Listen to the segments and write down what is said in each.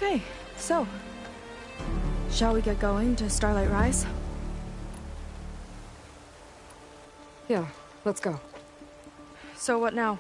Okay, so... shall we get going to Starlight Rise? Yeah, let's go. So what now?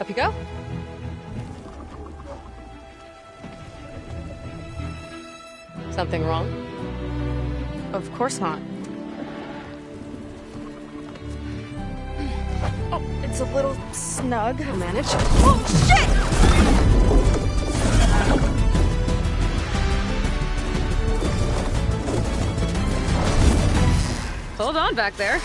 Up you go. Something wrong? Of course not. Oh, it's a little snug. I'll manage. Oh, shit! Hold on back there.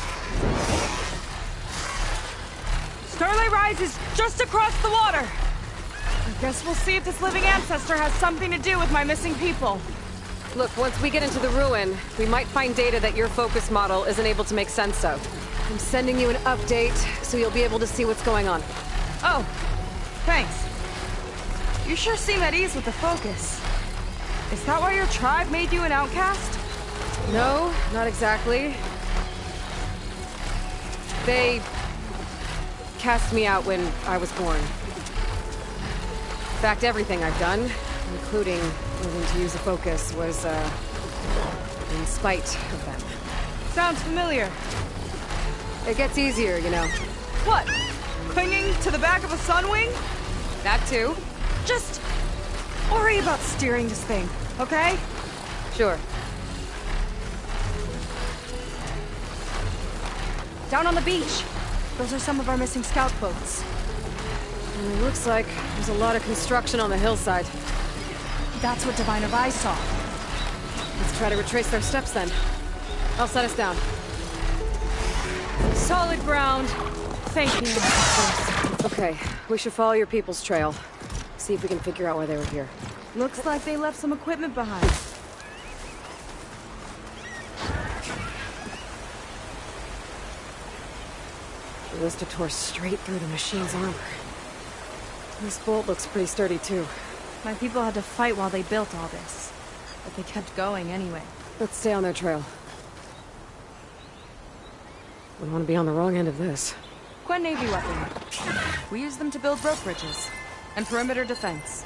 Starlight Rise is just across the water. I guess we'll see if this living ancestor has something to do with my missing people. Look, once we get into the ruin, we might find data that your focus model isn't able to make sense of. I'm sending you an update, so you'll be able to see what's going on. Oh, thanks. You sure seem at ease with the focus. Is that why your tribe made you an outcast? No, not exactly. They cast me out when I was born. In fact, everything I've done, including moving to use a focus, was, in spite of them. Sounds familiar. It gets easier, you know. What? Clinging to the back of a sunwing? That too? Just worry about steering this thing, okay? Sure. Down on the beach. Those are some of our missing scout boats. And it looks like there's a lot of construction on the hillside. That's what Divine of Eye saw. Let's try to retrace their steps then. I'll set us down. Solid ground. Thank you. Okay, we should follow your people's trail. See if we can figure out why they were here. Looks like they left some equipment behind. The Ballista tore straight through the machine's armor. This bolt looks pretty sturdy too. My people had to fight while they built all this. But they kept going anyway. Let's stay on their trail. We want to be on the wrong end of this. Quen Navy weapon. We use them to build rope bridges. And perimeter defense.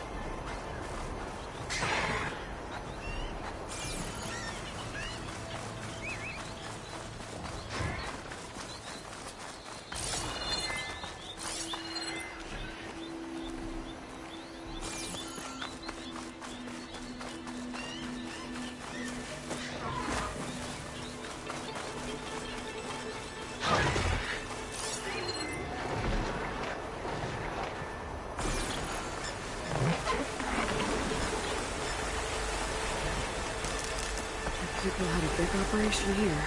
People had a big operation here.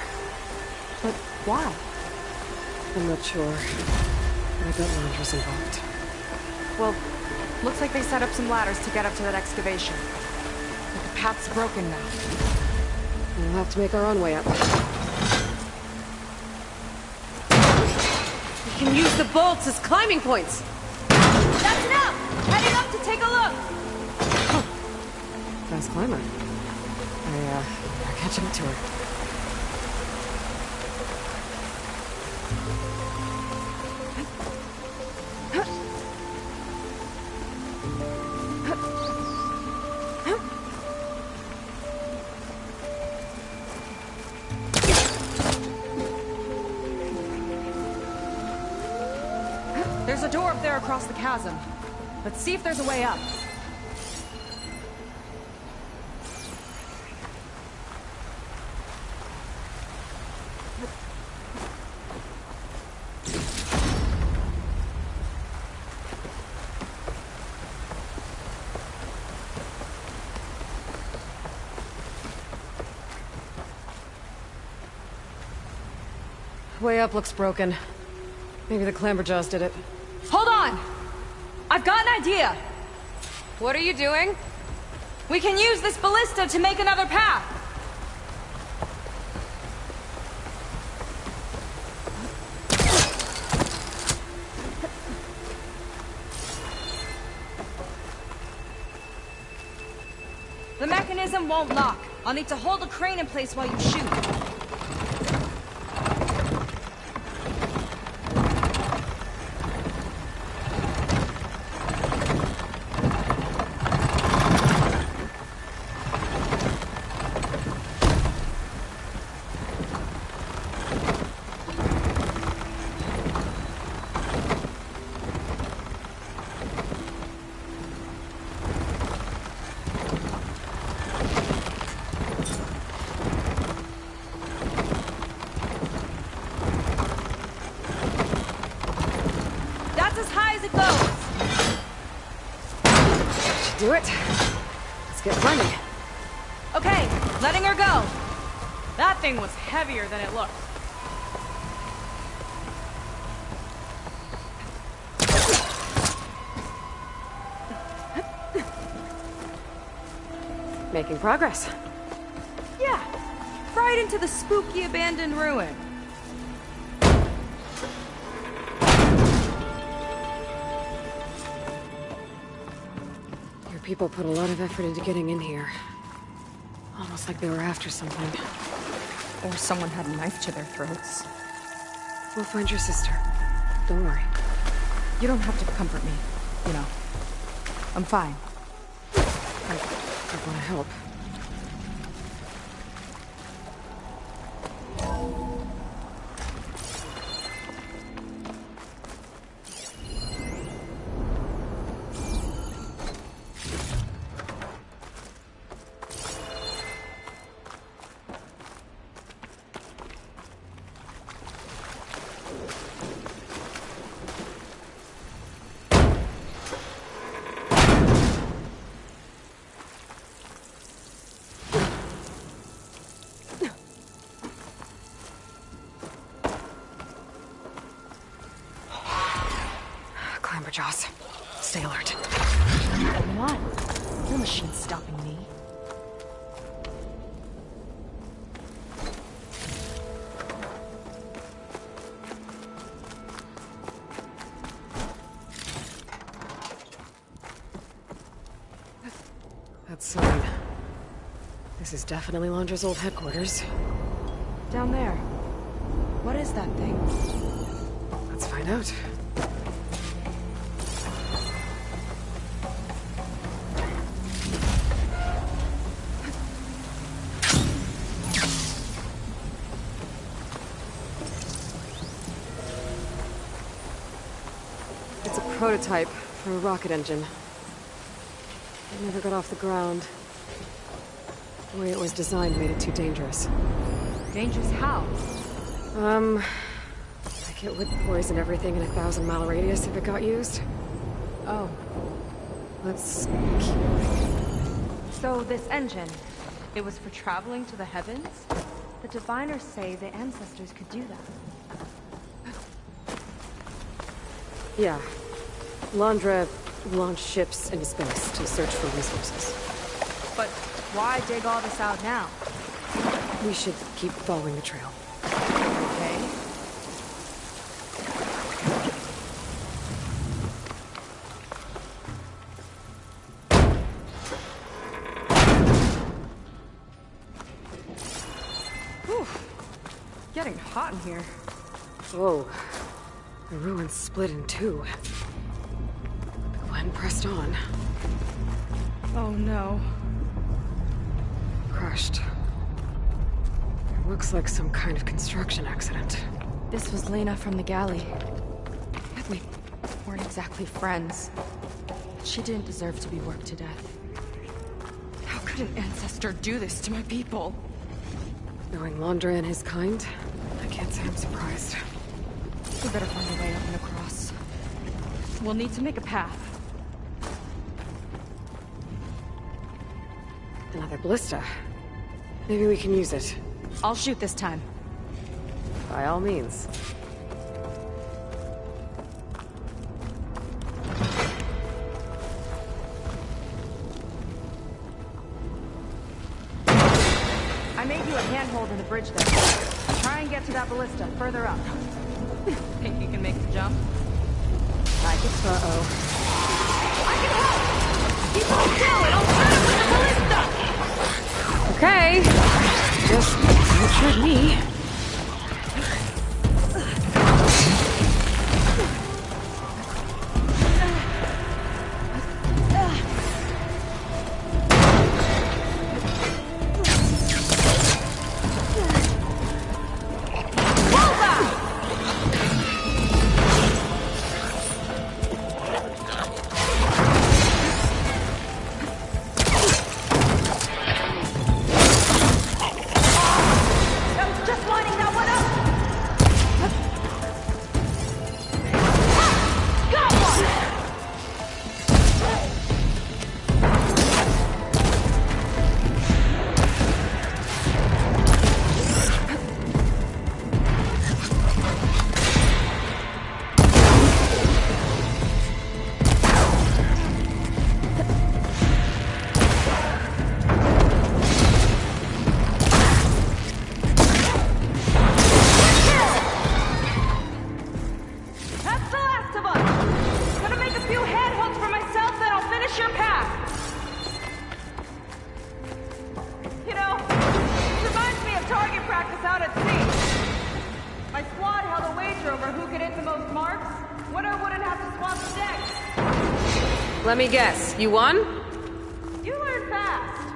But why? I'm not sure. But I bet Landra's involved. Well, looks like they set up some ladders to get up to that excavation. But the path's broken now. We'll have to make our own way up. We can use the bolts as climbing points! That's enough! Heading up to take a look! Huh. Fast climber. I'll catch up to her. There's a door up there across the chasm. Let's see if there's a way up. Way up looks broken. Maybe the Clamberjaws did it. Hold on! I've got an idea! What are you doing? We can use this ballista to make another path! The mechanism won't lock. I'll need to hold the crane in place while you shoot. Do it. Let's get running. Okay, letting her go. That thing was heavier than it looked. Making progress. Yeah, right into the spooky abandoned ruin. People put a lot of effort into getting in here. Almost like they were after something. Or someone had a knife to their throats. We'll find your sister. Don't worry. You don't have to comfort me, you know. I'm fine. I want to help. Jaws. Stay alert. Come on. No machine's stopping me. That sign. This is definitely Londra's old headquarters. Down there. What is that thing? Let's find out. Prototype for a rocket engine. It never got off the ground. The way it was designed made it too dangerous. Dangerous how? Like it would poison everything in a 1,000-mile radius if it got used. Oh. Let's keep moving. So this engine, it was for traveling to the heavens? The diviners say the ancestors could do that. Yeah. Londra launched ships into space to search for resources. But why dig all this out now? We should keep following the trail. Okay. Whew. Getting hot in here. Whoa. The ruins split in two. Glenn pressed on. Oh no. Crushed. It looks like some kind of construction accident. This was Lena from the galley. We weren't exactly friends. But she didn't deserve to be worked to death. How could an ancestor do this to my people? Knowing Londra and his kind, I can't say I'm surprised. We better find a way up and across. We'll need to make a path. Another ballista. Maybe we can use it. I'll shoot this time. By all means. I made you a handhold in the bridge there. Try and get to that ballista further up. Think you can make the jump? I can. Uh-oh. I can help! Keep on still and I'll turn it with the ballista! Okay. Just don't hurt me. Let me guess, you won? You learn fast.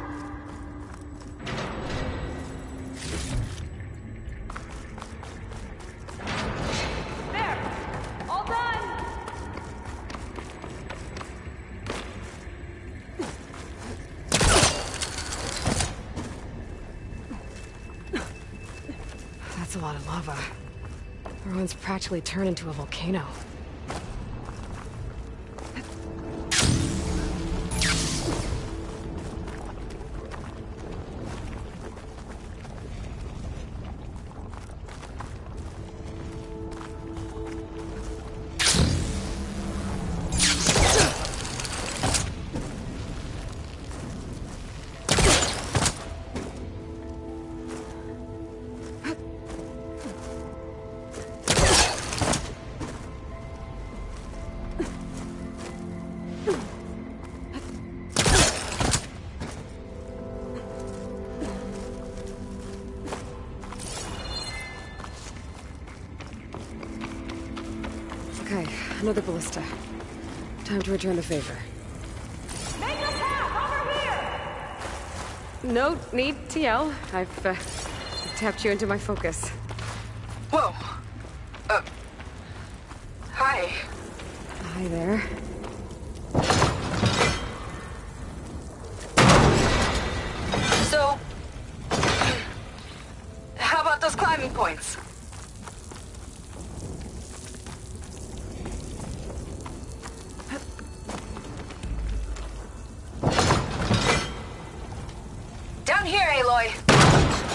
There! All done! That's a lot of lava. The ruins practically turned into a volcano. Okay, another ballista. Time to return the favor. Make a path over here! No need to yell. I've tapped you into my focus. Whoa. Hi. Hi there. So, how about those climbing points? Down here, Aloy.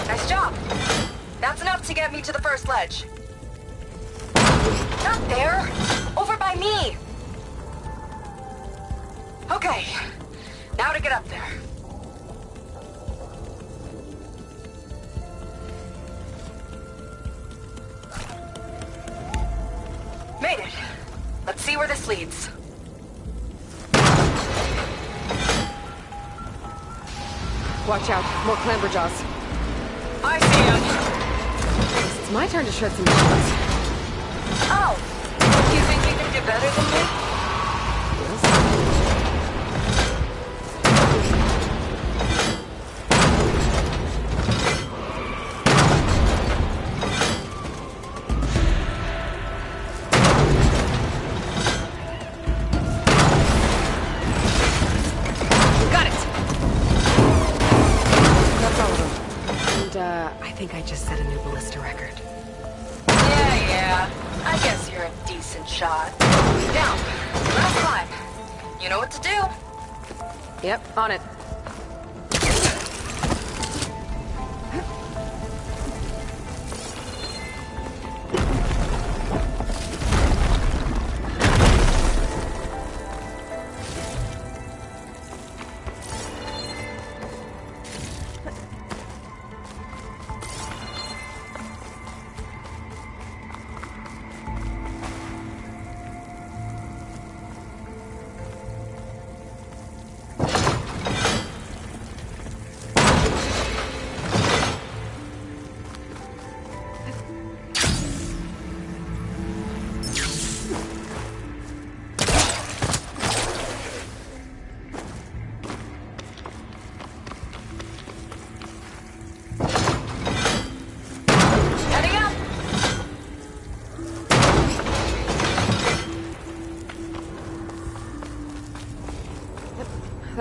Nice job. That's enough to get me to the first ledge. Not there. Over by me. Okay. Now to get up there. Made it. Let's see where this leads. Watch out, more clamberjaws. I see him. It's my turn to shred some machines. Oh, you think you can do better than me? Got it! That's all of them. And, I think I just set a new ballista record. Yeah. I guess you're a decent shot. Now, last climb. You know what to do. Yep, on it.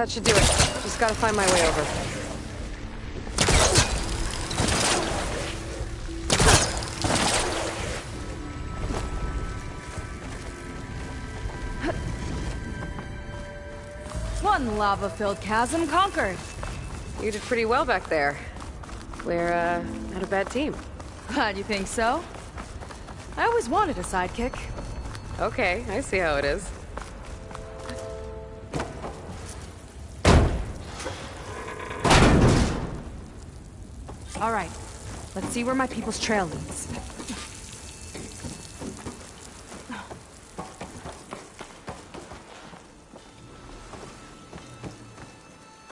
that should do it. Just gotta find my way over. One lava-filled chasm conquered. You did pretty well back there. We're, not a bad team. Glad you think so. I always wanted a sidekick. Okay, I see how it is. All right, let's see where my people's trail leads.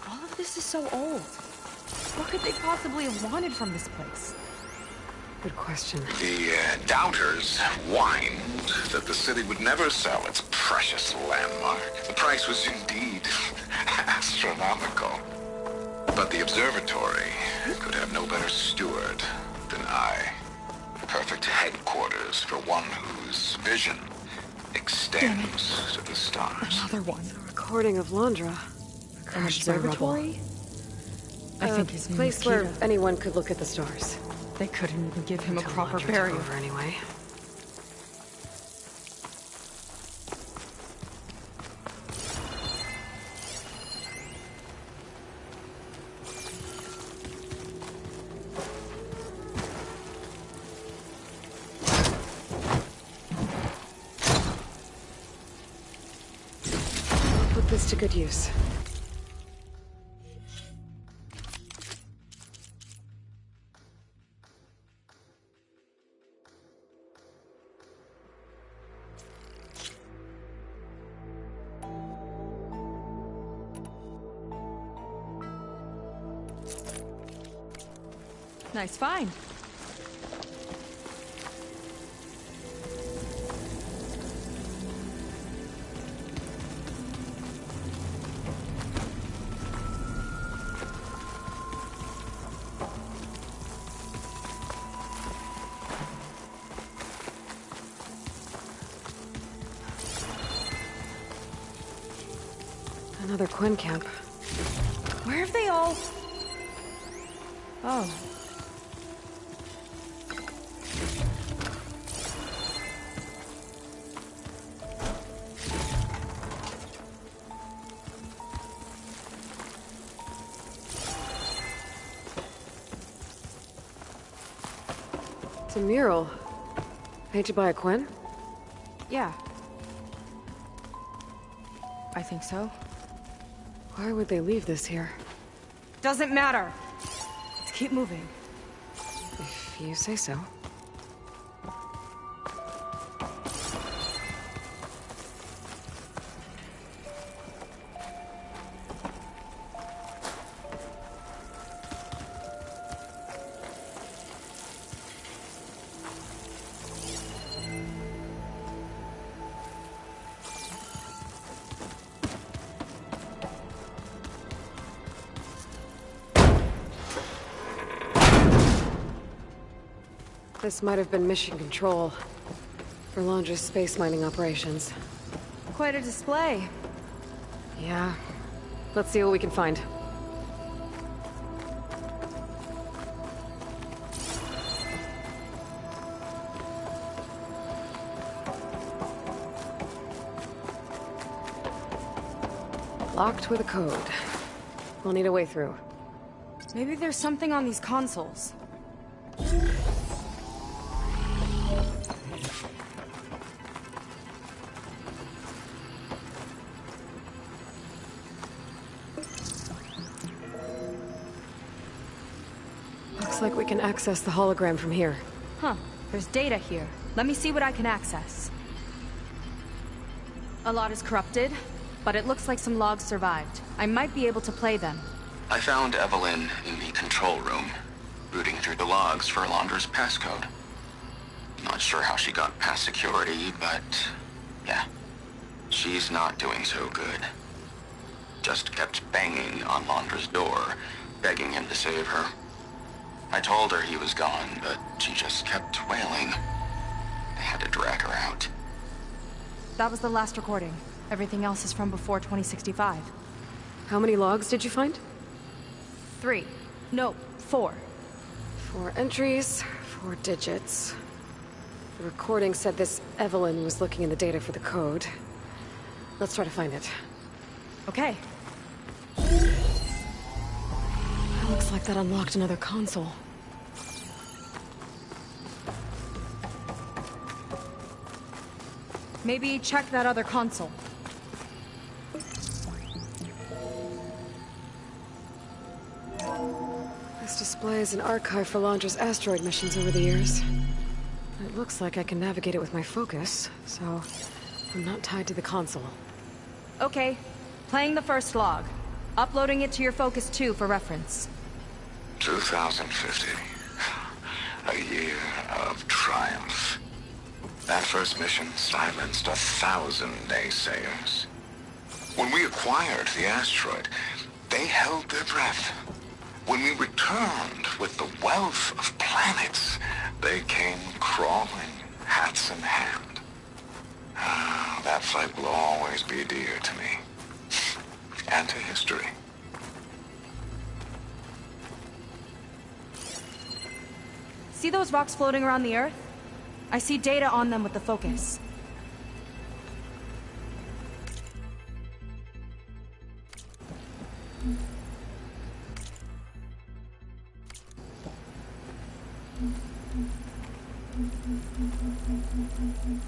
All of this is so old. What could they possibly have wanted from this place? Good question. The doubters whined that the city would never sell its precious landmark. The price was indeed astronomical. But the observatory could have no better steward than I. Perfect headquarters for one whose vision extends to the stars. Another one. A recording of Londra. An observatory? I think his a place name is where Peter. anyone could look at the stars. They couldn't even give him a Until proper Londra took burial. over anyway. Put this to good use. Nice find. Another Quinn camp. Where have they all... Oh. It's a mural. Painted by a Quinn? Yeah. I think so. Why would they leave this here? Doesn't matter. Let's keep moving. If you say so. This might have been mission control for Londra's space mining operations. Quite a display. Yeah. Let's see what we can find. Locked with a code. We'll need a way through. Maybe there's something on these consoles. Looks like we can access the hologram from here. Huh. There's data here. Let me see what I can access. A lot is corrupted, but it looks like some logs survived. I might be able to play them. I found Evelyn in the control room, rooting through the logs for Londra's passcode. Not sure how she got past security, but yeah, she's not doing so good. Just kept banging on Londra's door, begging him to save her. I told her he was gone, but she just kept wailing. They had to drag her out. That was the last recording. Everything else is from before 2065. How many logs did you find? 3. No, 4. 4 entries, 4 digits. The recording said this Evelyn was looking in the data for the code. Let's try to find it. Okay. Looks like that unlocked another console. Maybe check that other console. This displays an archive for Londra's asteroid missions over the years. It looks like I can navigate it with my focus, so I'm not tied to the console. Okay. Playing the first log. Uploading it to your Focus 2 for reference. 2050. A year of triumph. That first mission silenced 1,000 naysayers. When we acquired the asteroid, they held their breath. When we returned with the wealth of planets, they came crawling, hats in hand. That fight will always be dear to me. And to history. See those rocks floating around the Earth? I see data on them with the Focus.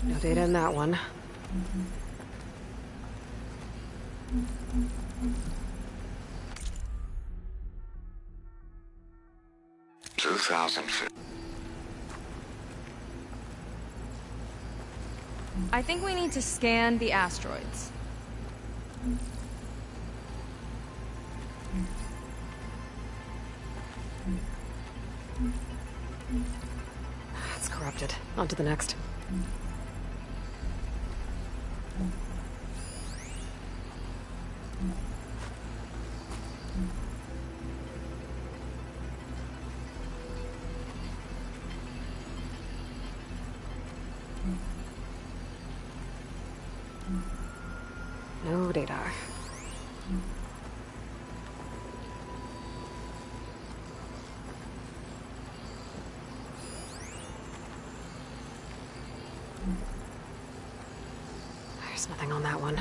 No data in that one. 2050. I think we need to scan the asteroids. It's corrupted. On to the next. No data. There's nothing on that one.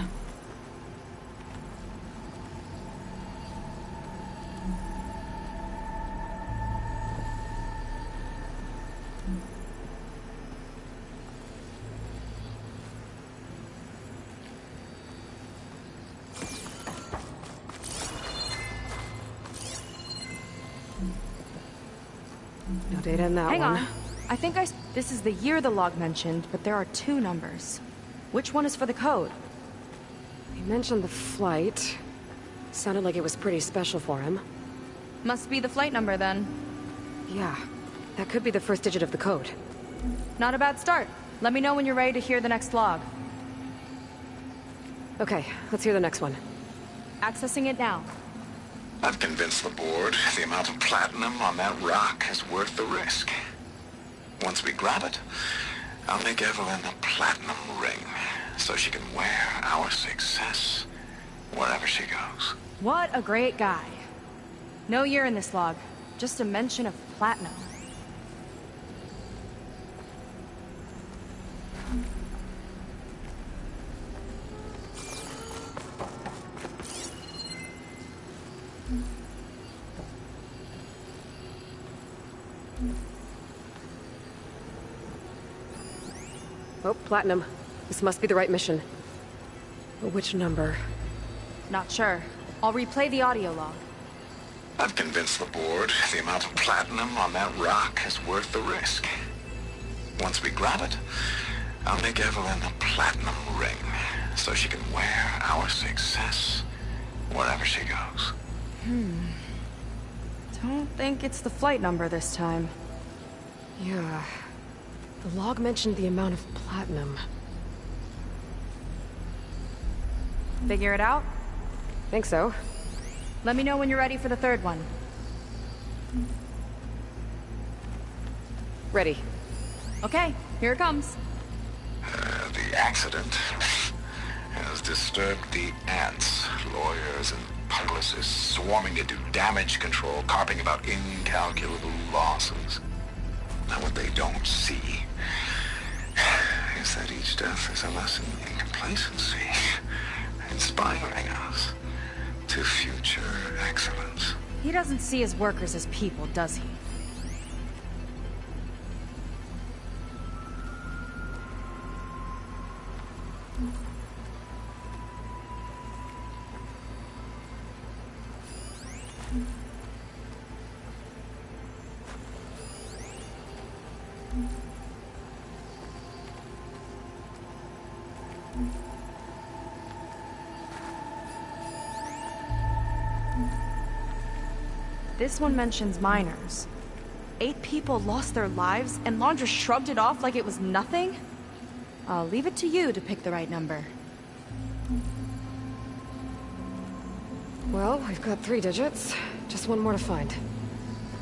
No data in that one. Hang on. I think this is the year the log mentioned, but there are 2 numbers. Which one is for the code? He mentioned the flight. Sounded like it was pretty special for him. Must be the flight number then. Yeah, that could be the first digit of the code. Not a bad start. Let me know when you're ready to hear the next log. Okay, let's hear the next one. Accessing it now. I've convinced the board the amount of platinum on that rock is worth the risk. Once we grab it, I'll make Evelyn a platinum ring so she can wear our success wherever she goes. What a great guy. No year in this log, just a mention of platinum. Oh, platinum. This must be the right mission. But which number? Not sure. I'll replay the audio log. I've convinced the board the amount of platinum on that rock is worth the risk. Once we grab it, I'll make Evelyn a platinum ring so she can wear our success wherever she goes. Don't think it's the flight number this time. Yeah. The log mentioned the amount of platinum. Figure it out? Think so. Let me know when you're ready for the third one. Ready. Okay, here it comes. The accident has disturbed the ants, lawyers, and Douglas is swarming to do damage control, carping about incalculable losses. Now what they don't see is that each death is a lesson in complacency, inspiring us to future excellence. He doesn't see his workers as people, does he? This one mentions miners. 8 people lost their lives, and Laundra shrugged it off like it was nothing? I'll leave it to you to pick the right number. Well, we've got 3 digits. Just one more to find.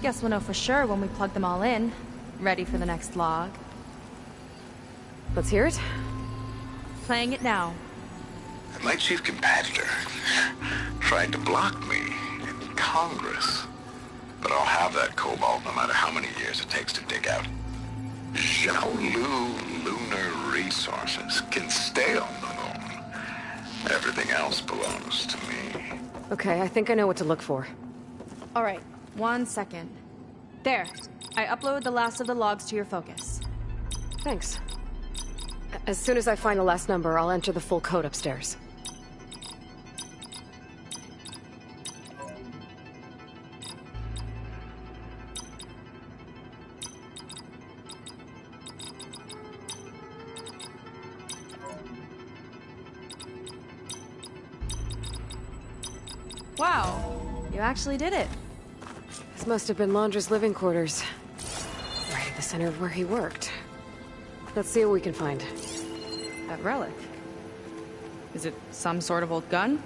Guess we'll know for sure when we plug them all in. Ready for the next log. Let's hear it. Playing it now. My chief competitor tried to block me in Congress. But I'll have that cobalt no matter how many years it takes to dig out. Xiaolu Lunar Resources can stay on the moon. Everything else belongs to me. Okay, I think I know what to look for. Alright, 1 second. There. I uploaded the last of the logs to your focus. Thanks. As soon as I find the last number, I'll enter the full code upstairs. Wow, you actually did it. This must have been Laundra's living quarters. Right at the center of where he worked. Let's see what we can find. That relic. Is it some sort of old gun?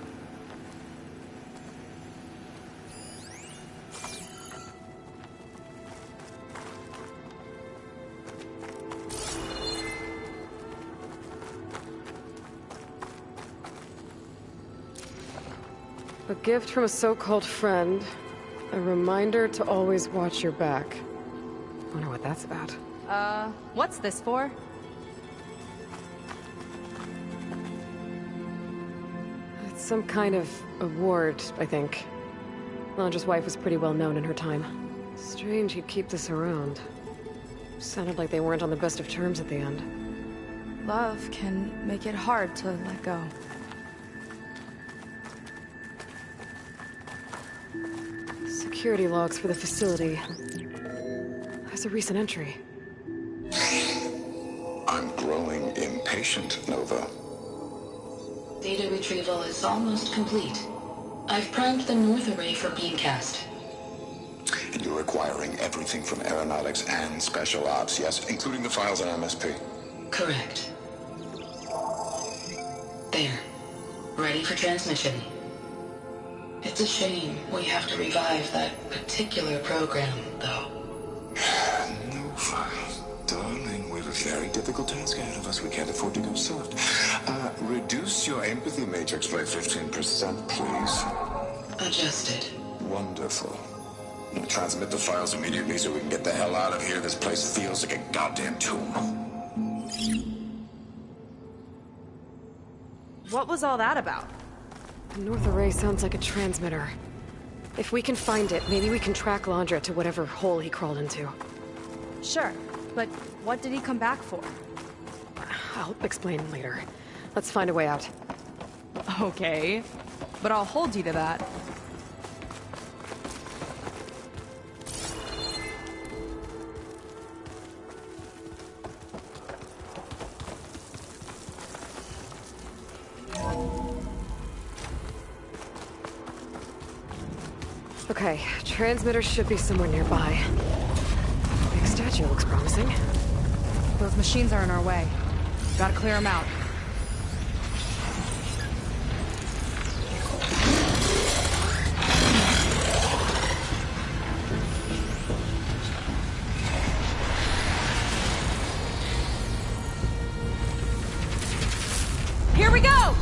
A gift from a so-called friend. A reminder to always watch your back. Wonder what that's about. What's this for? It's some kind of award, I think. Laundra's wife was pretty well known in her time. Strange he'd keep this around. Sounded like they weren't on the best of terms at the end. Love can make it hard to let go. Security logs for the facility. There's a recent entry. I'm growing impatient, Nova. Data retrieval is almost complete. I've primed the North Array for beamcast. And you're acquiring everything from aeronautics and special ops, yes? Including the files on MSP. Correct. There. Ready for transmission. It's a shame we have to revive that particular program, though. Nova, darling, we have a very difficult task ahead of us. We can't afford to go soft. Reduce your empathy matrix by 15%, please. Adjusted. Wonderful. Now transmit the files immediately so we can get the hell out of here. This place feels like a goddamn tomb. What was all that about? The North Array sounds like a transmitter. If we can find it, maybe we can track Laundra to whatever hole he crawled into. Sure, but what did he come back for? I'll explain later. Let's find a way out. Okay, but I'll hold you to that. Okay, transmitter should be somewhere nearby. Big statue looks promising. Those machines are in our way. Gotta clear them out. Here we go!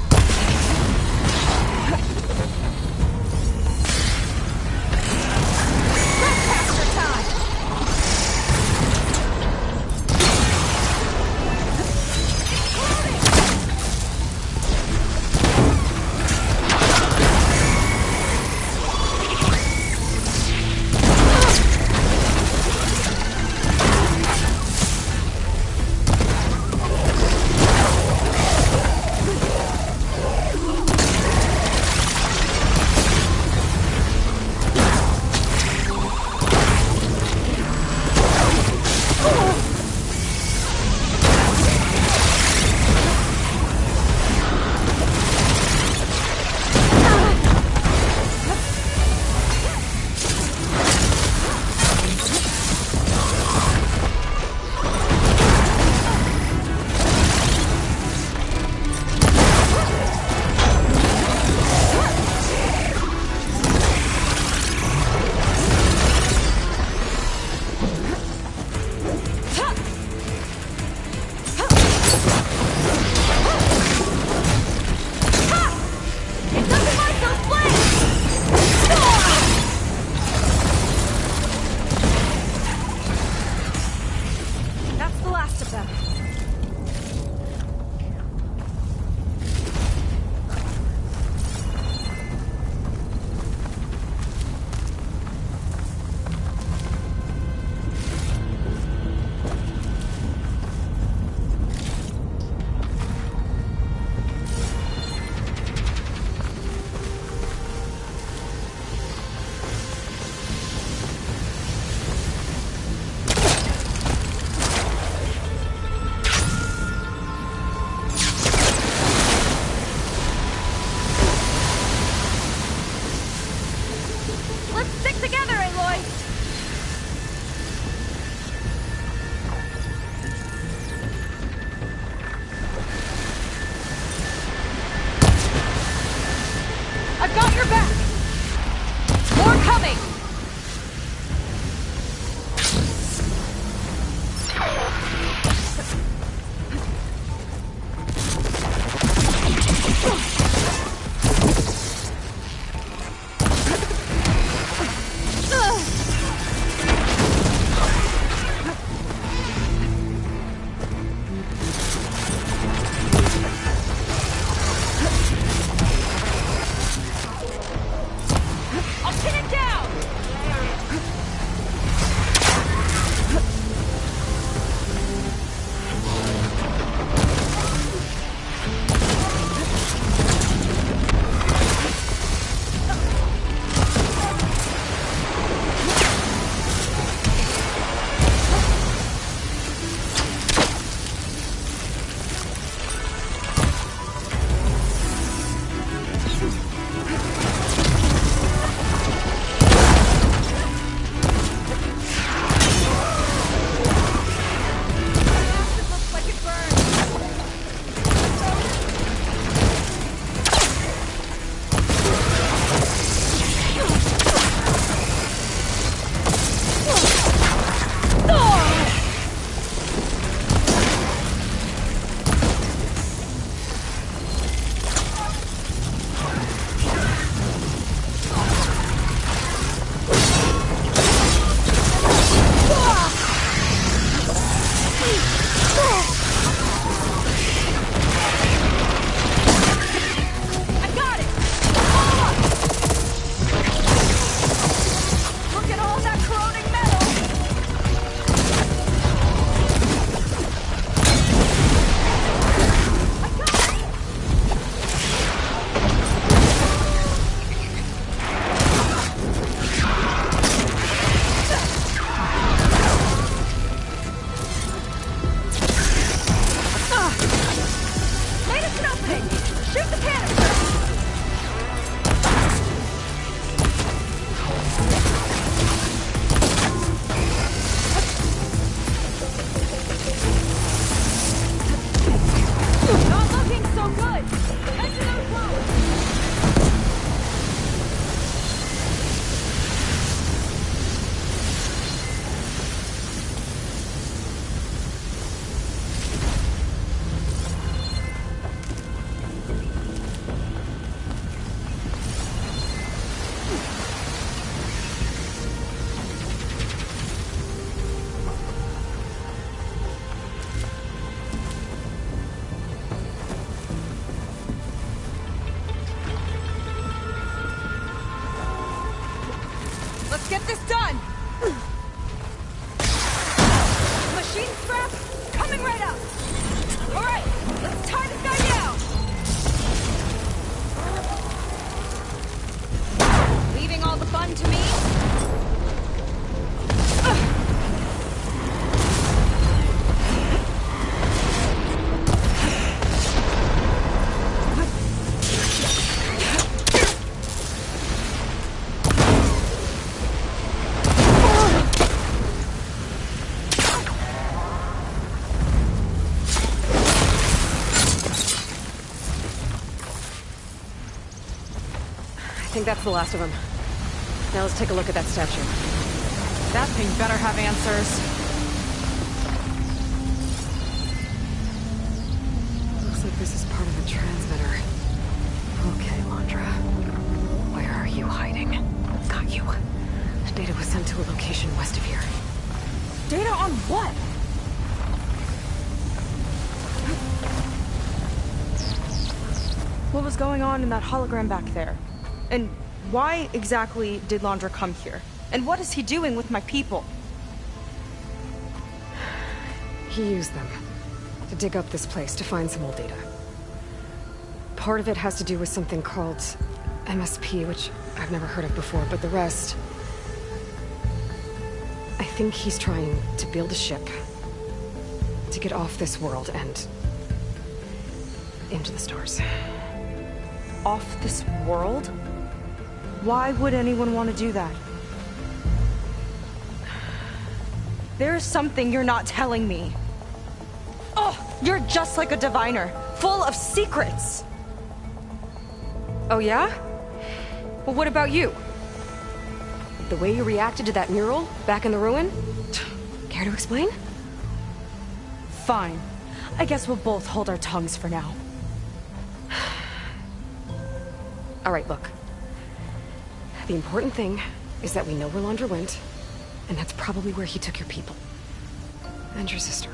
Get this done! Machine strap coming right up! Alright, let's tie this guy down! Leaving all the fun to me? I think that's the last of them. Now let's take a look at that statue. That thing better have answers. Looks like this is part of a transmitter. Okay, Londra. Where are you hiding? Got you. Data was sent to a location west of here. Data on what? What was going on in that hologram back there? And why exactly did Londra come here? And what is he doing with my people? He used them to dig up this place to find some old data. Part of it has to do with something called MSP, which I've never heard of before, but the rest... I think he's trying to build a ship to get off this world and into the stars. Off this world? Why would anyone want to do that? There is something you're not telling me. Oh, you're just like a diviner, full of secrets. Oh yeah? Well, what about you? The way you reacted to that mural back in the ruin? Care to explain? Fine. I guess we'll both hold our tongues for now. All right, look. The important thing is that we know where Londra went, and that's probably where he took your people. And your sister.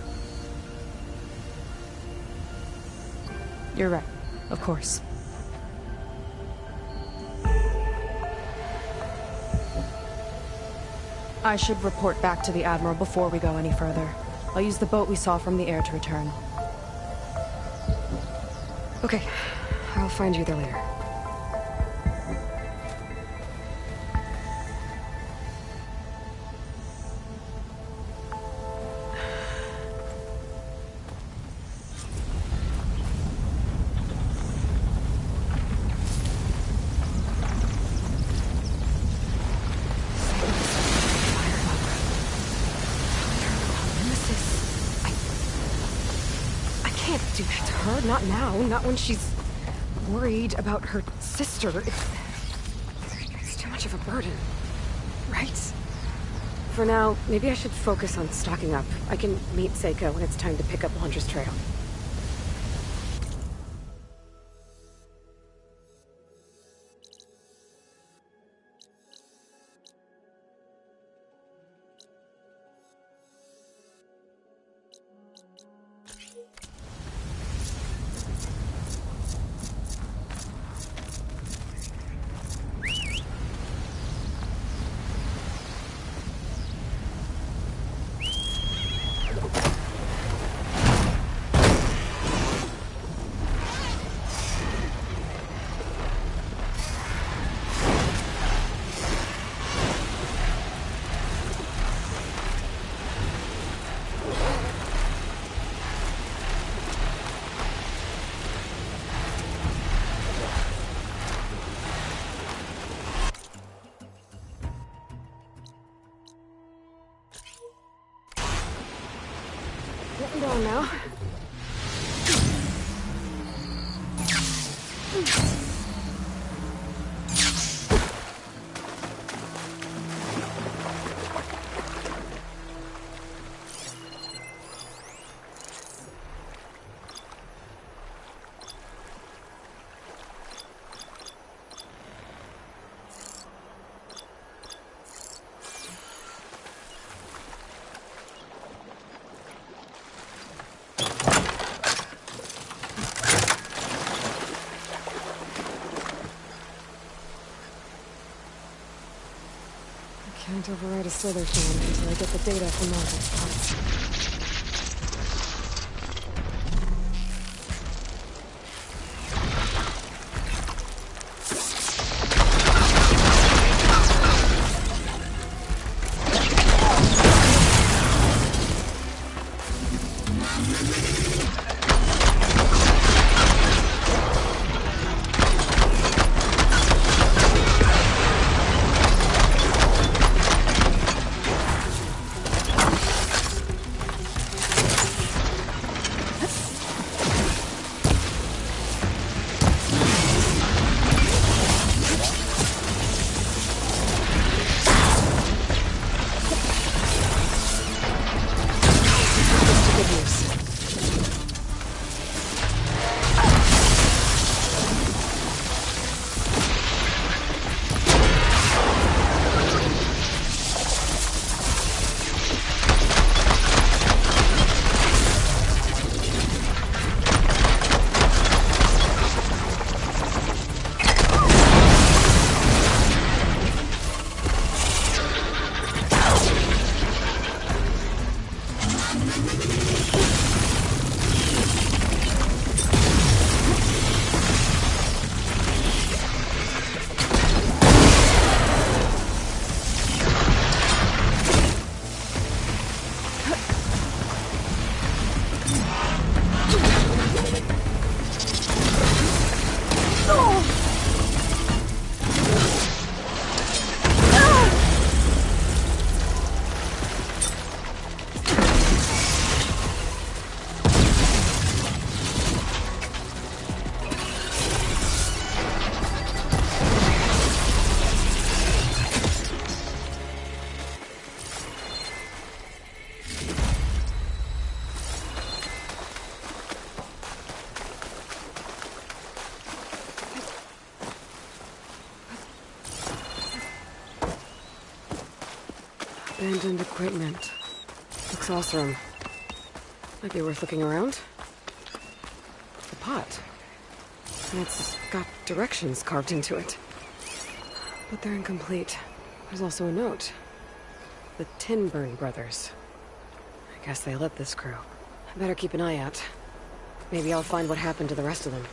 You're right. Of course. I should report back to the Admiral before we go any further. I'll use the boat we saw from the air to return. Okay, I'll find you there later. Do that to her. Not now. Not when she's worried about her sister. It's too much of a burden. Right? For now, maybe I should focus on stocking up. I can meet Seika when it's time to pick up Londra's trail. Getting going now. Can't override a solar fan until I get the data from Londra's pods. Abandoned equipment. Looks awesome. Might be worth looking around. The pot. And it's got directions carved into it. But they're incomplete. There's also a note. The Tinburn brothers. I guess they lit this crew. I better keep an eye out. Maybe I'll find what happened to the rest of them.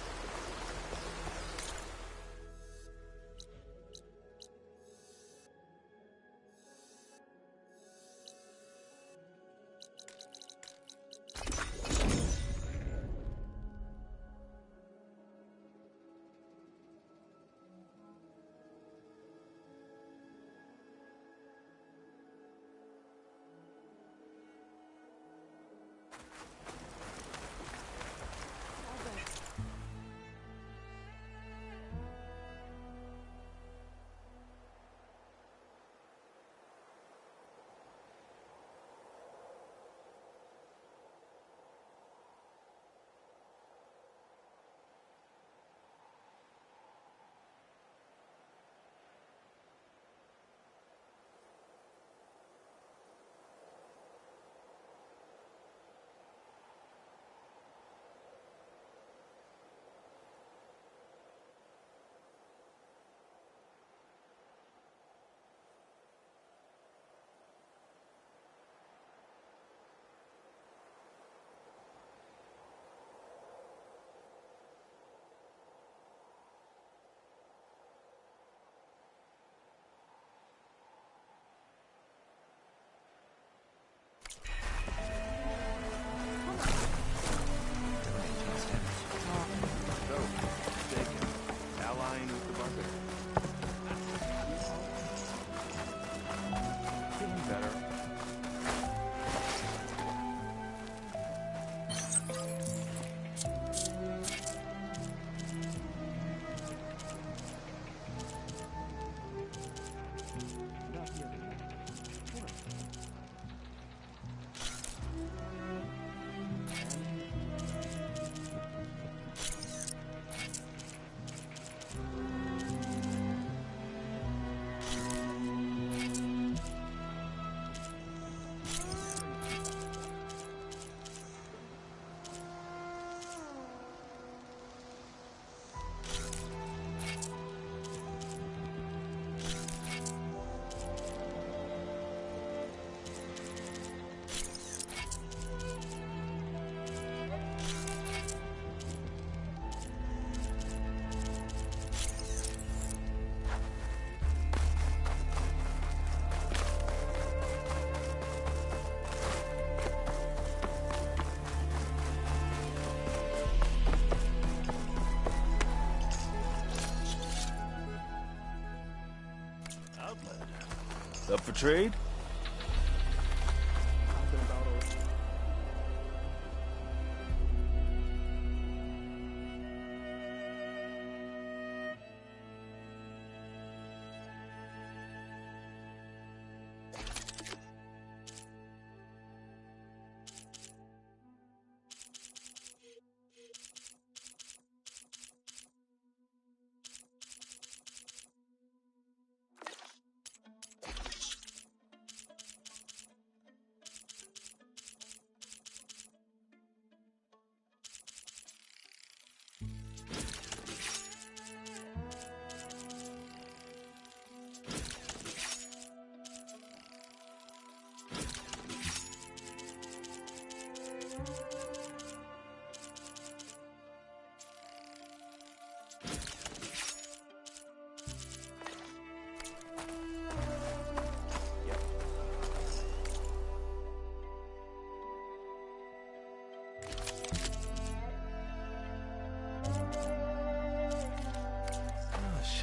Up for trade?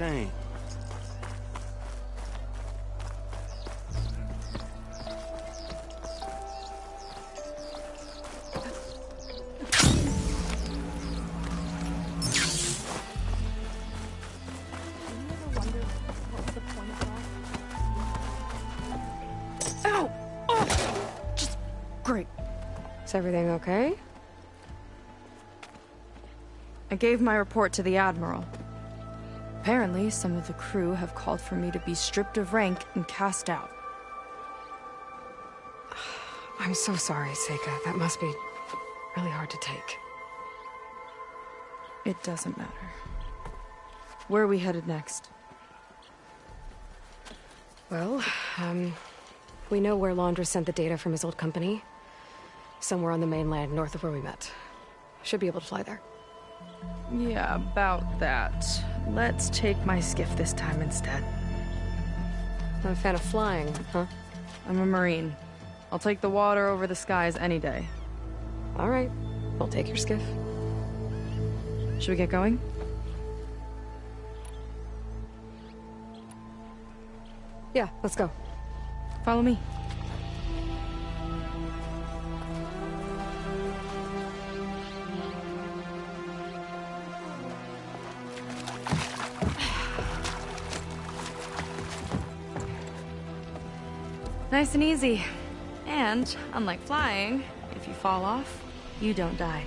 Shame. Ow! Oh! Just great. Is everything okay? I gave my report to the Admiral. Apparently, some of the crew have called for me to be stripped of rank and cast out. I'm so sorry, Seika. That must be really hard to take. It doesn't matter. Where are we headed next? Well, We know where Laundra sent the data from his old company. Somewhere on the mainland, north of where we met. Should be able to fly there. Yeah, about that. Let's take my skiff this time instead. Not a fan of flying, huh? I'm a Marine. I'll take the water over the skies any day. All right. I'll take your skiff. Should we get going? Yeah, let's go. Follow me. Nice and easy. And, unlike flying, if you fall off, you don't die.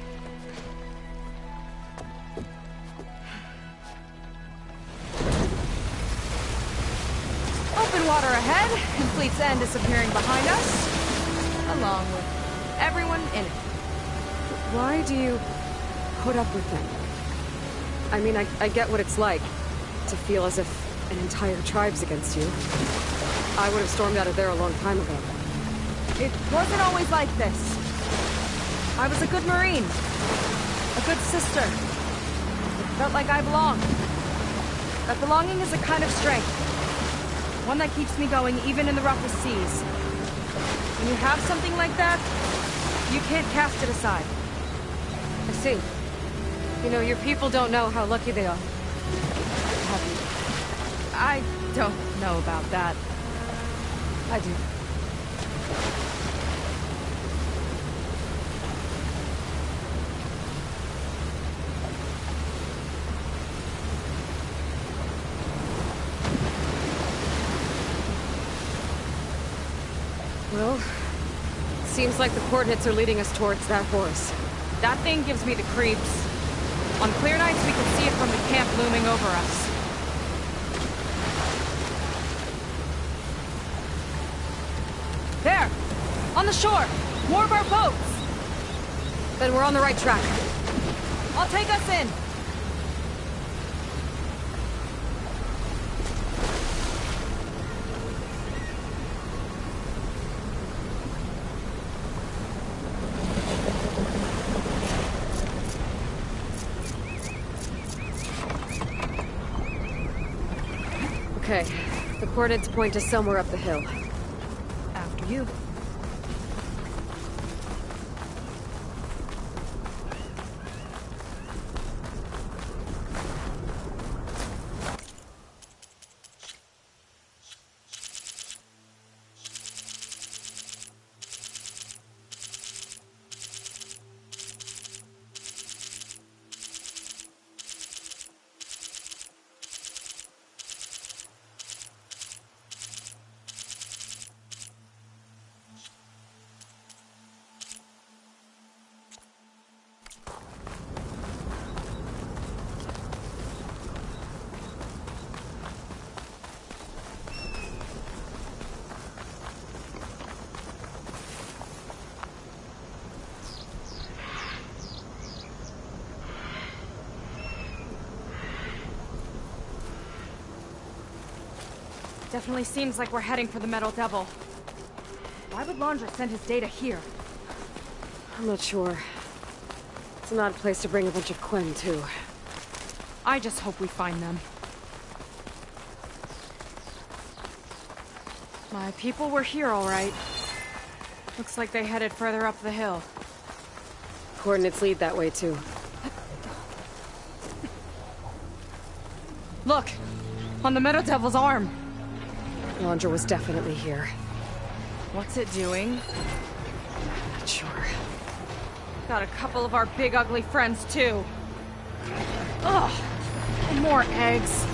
Open water ahead, and Fleet's End disappearing behind us, along with everyone in it. Why do you put up with them? I mean, I get what it's like to feel as if an entire tribe's against you. I would have stormed out of there a long time ago. It wasn't always like this. I was a good Marine. A good sister. It felt like I belonged. That belonging is a kind of strength. One that keeps me going even in the roughest seas. When you have something like that, you can't cast it aside. I see. You know, your people don't know how lucky they are. Have you? I don't know about that. I do. Well, seems like the coordinates are leading us towards that horse. That thing gives me the creeps. On clear nights, we can see it from the camp looming over us. There! On the shore! More of our boats! Then we're on the right track. I'll take us in! Okay, the coordinates point to somewhere up the hill. After you. Definitely seems like we're heading for the Metal Devil. Why would Laundra send his data here? I'm not sure. It's an odd place to bring a bunch of Quen, too. I just hope we find them. My people were here, all right. Looks like they headed further up the hill. Coordinates lead that way, too. Look! On the Metal Devil's arm! Laundra was definitely here. What's it doing? Not sure. Got a couple of our big ugly friends, too. Ugh! And more eggs.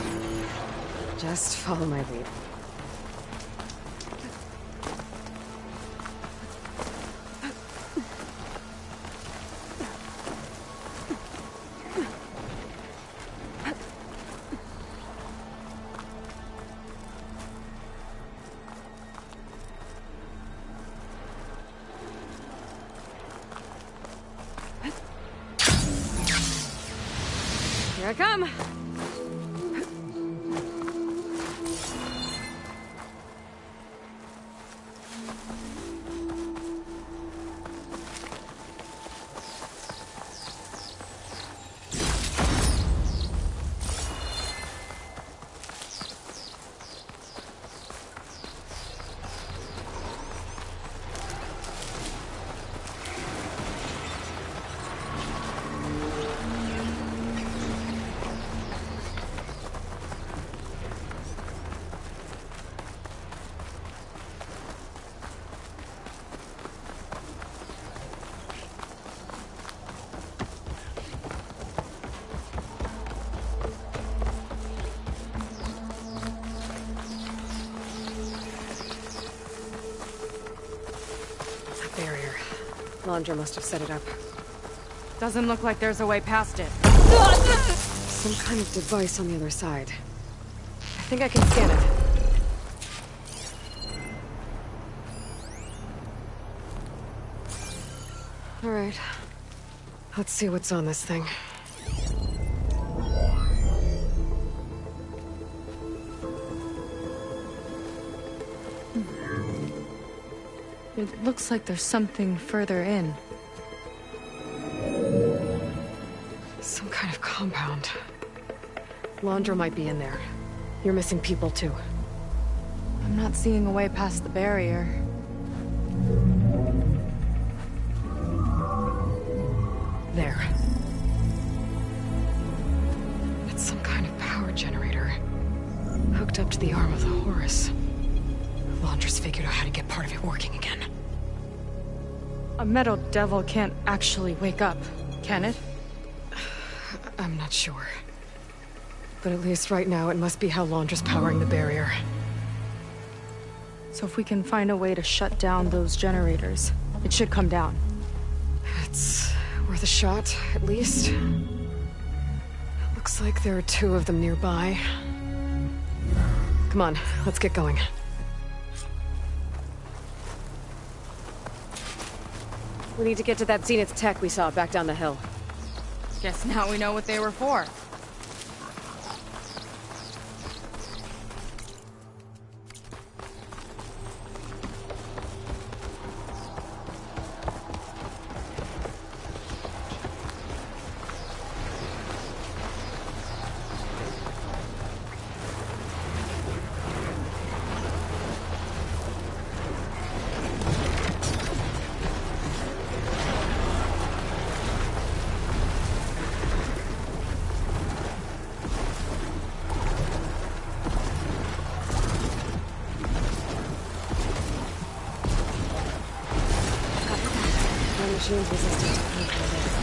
Just follow my lead. Here I come. Barrier. Laundra must have set it up. Doesn't look like there's a way past it. Some kind of device on the other side. I think I can scan it. All right. Let's see what's on this thing. It looks like there's something further in. Some kind of compound. Laundra might be in there. You're missing people too. I'm not seeing a way past the barrier. There. It's some kind of power generator. Hooked up to the arm of the Horus. Laundra's figured out how to get part of it working again. A metal devil can't actually wake up, can it? I'm not sure. But at least right now, it must be how Laundra's powering the barrier. So if we can find a way to shut down those generators, it should come down. It's worth a shot, at least. Looks like there are 2 of them nearby. Come on, let's get going. We need to get to that Zenith tech we saw back down the hill. Guess now we know what they were for. Machine's resistant to contact.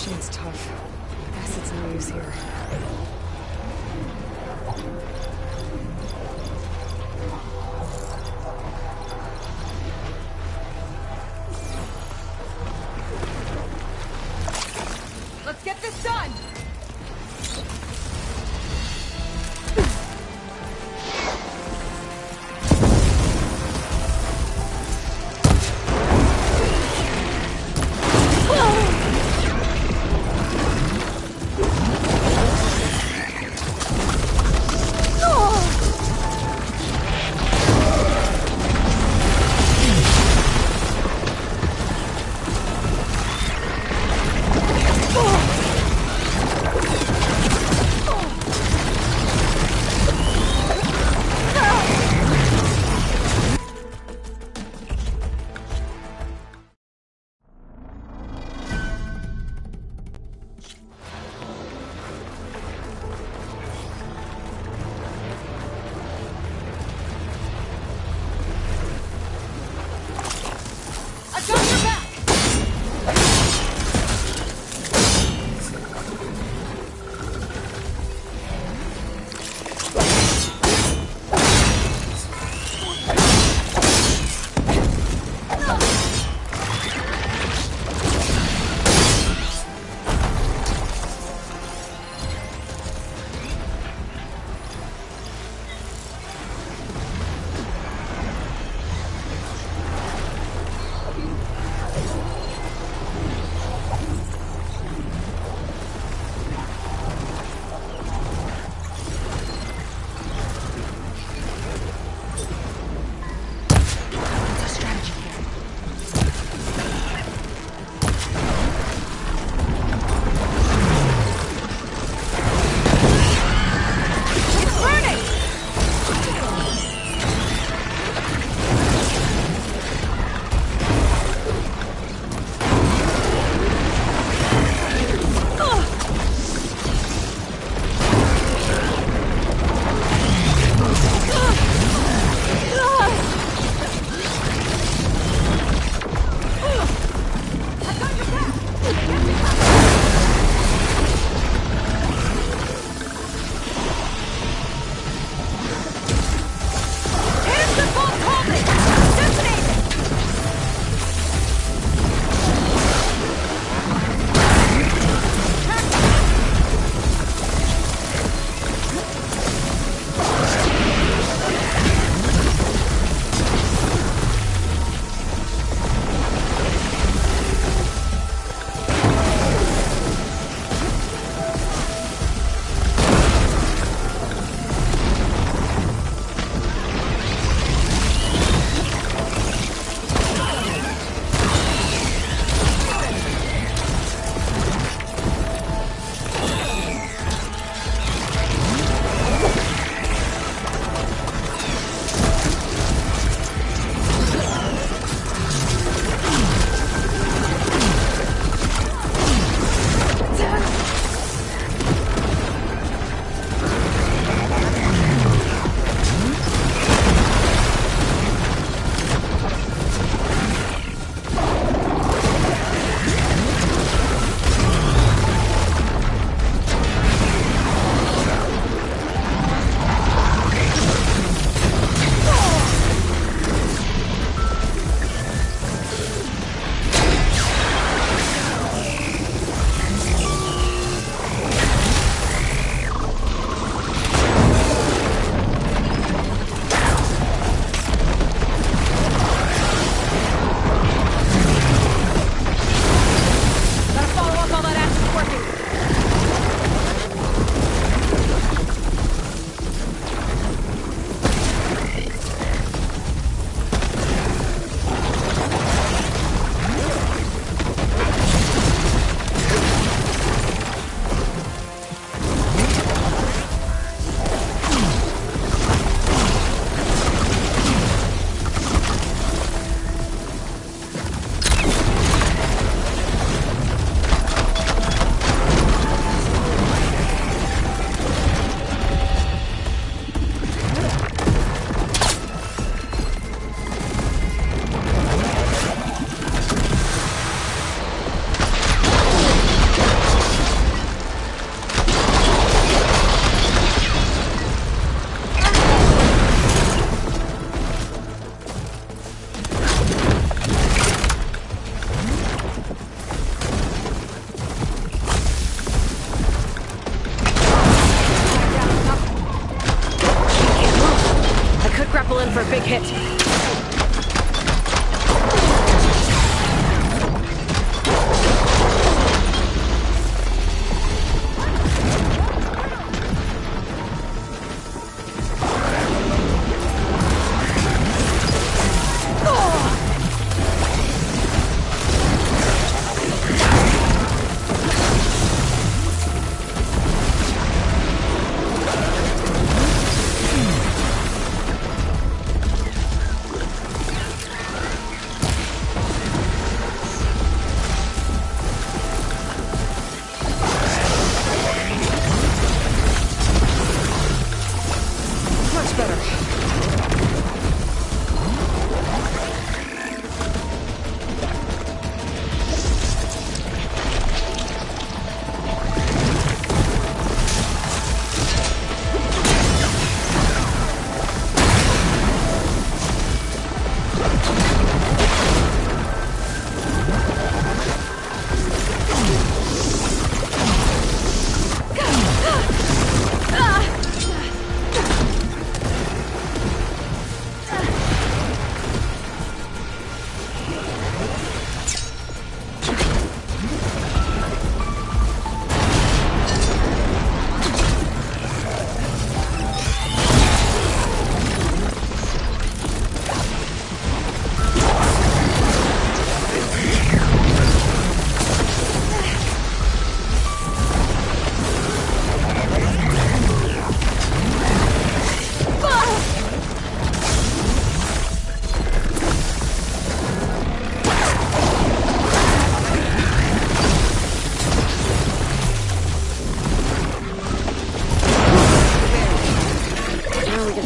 Shane's tough. Acid's no use here. Let's get this done! for a big hit.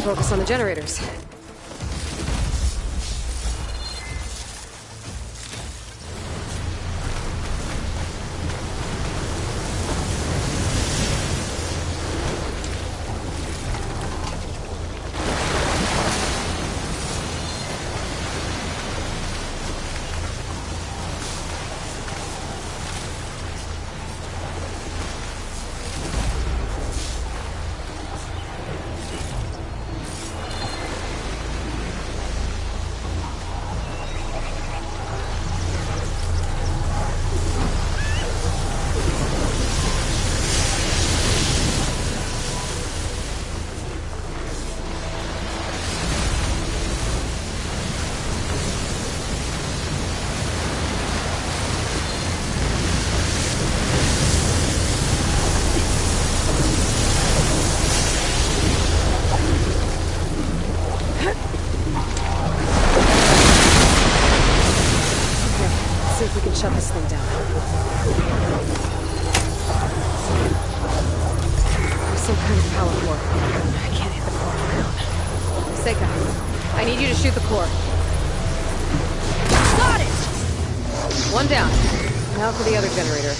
Focus on the generators. Shut this thing down. There's some kind of power core. I can't hit the core on my own. Seika, I need you to shoot the core. Got it! One down. Now for the other generator.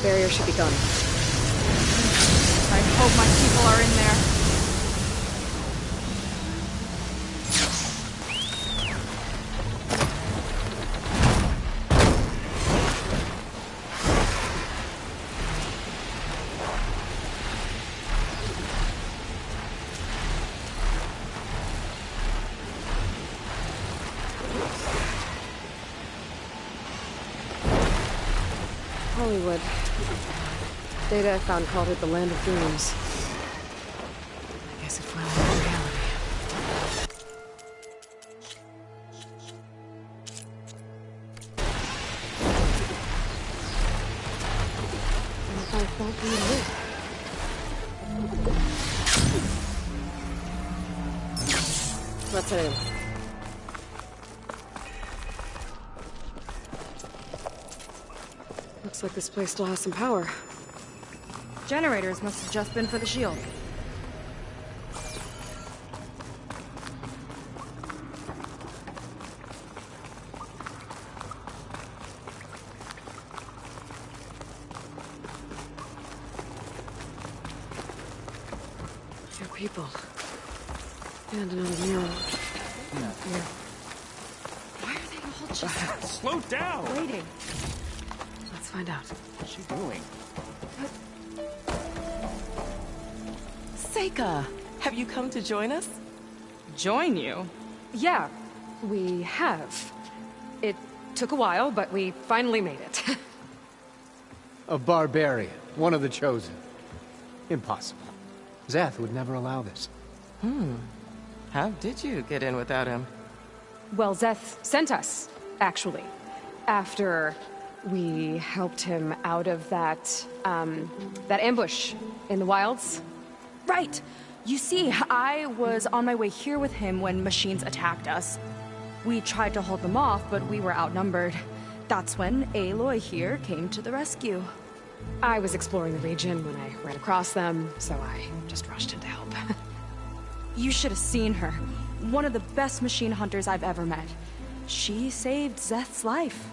Barrier should be gone. I hope my people are in there. Hollywood. Data I found called it the Land of Dreams. I guess it finally hit reality. And if I thought we lived. Let's head in. Looks like this place still has some power. Generators must have just been for the shield. Your people. And another mural. Here. Why are they all just Slow down! waiting? Let's find out. What's she doing? Seika, have you come to join us? Join you? Yeah, we have. It took a while, but we finally made it. A barbarian, one of the chosen. Impossible. Zeth would never allow this. How did you get in without him? Well, Zeth sent us, actually. After we helped him out of that ambush in the wilds. Right. You see, I was on my way here with him when machines attacked us. We tried to hold them off, but we were outnumbered. That's when Aloy here came to the rescue. I was exploring the region when I ran across them, so I just rushed in to help. You should have seen her. One of the best machine hunters I've ever met. She saved Zeth's life.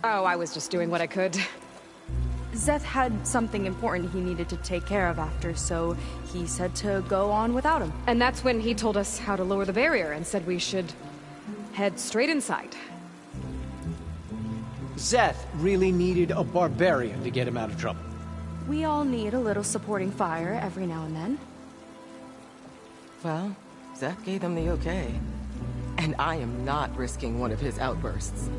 Oh, I was just doing what I could. Zeth had something important he needed to take care of after, so he said to go on without him. And that's when he told us how to lower the barrier and said we should head straight inside. Zeth really needed a barbarian to get him out of trouble. We all need a little supporting fire every now and then. Well, Zeth gave them the okay. And I am not risking one of his outbursts.